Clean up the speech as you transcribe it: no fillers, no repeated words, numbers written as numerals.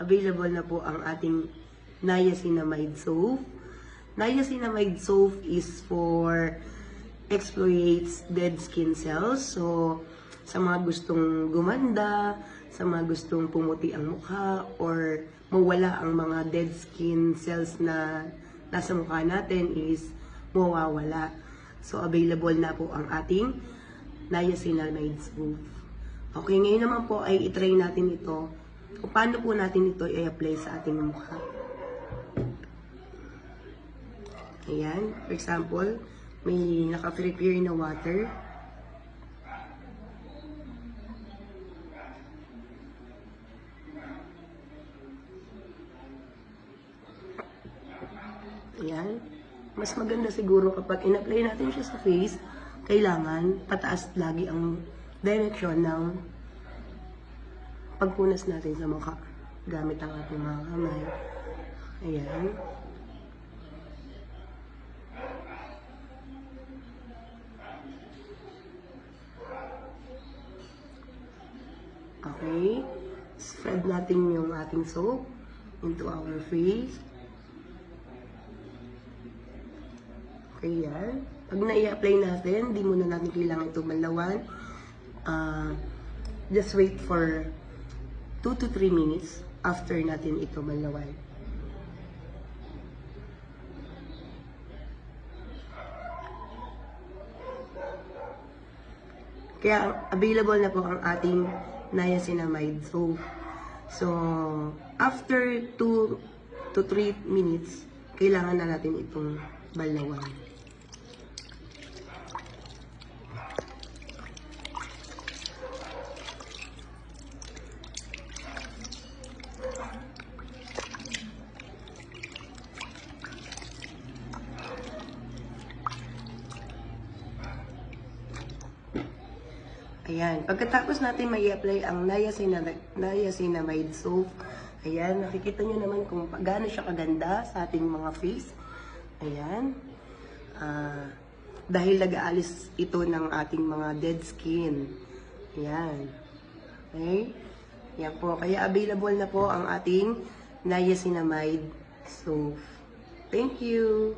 available na po ang ating niacinamide soap. Niacinamide soap is for exfoliates dead skin cells. So, sa mga gustong gumanda, sa mga gustong pumuti ang mukha, or mawala ang mga dead skin cells na nasa mukha natin is mawawala. So, available na po ang ating niacinamide soap. Okay, ngayon naman po ay itry natin ito. Kung paano po natin ito i-apply sa ating mukha. Ayan, for example, may naka-prepare na water. Ayan. Mas maganda siguro kapag in-apply natin siya sa face, kailangan pataas lagi ang direction ng pagpunas natin sa mukha gamit ang ating mga kamay. Ayan. Okay. Spread natin yung ating soap into our face. Okay, yan. Pag na-i-apply natin, di muna natin kailangan ito malawan. Just wait for 2 to 3 minutes after natin ito malawan. Kaya available na po ang ating niacinamide soap. So, after 2 to 3 minutes, kailangan na natin itong balawan. Ayan. Pagkatapos natin mai-apply ang niacinamide soap, ayan, nakikita nyo naman kung gaano siya kaganda sa ating mga face. Ayan. Dahil nag-aalis ito ng ating mga dead skin. Ayan. Okay? Ayan po. Kaya available na po ang ating niacinamide soap. Thank you!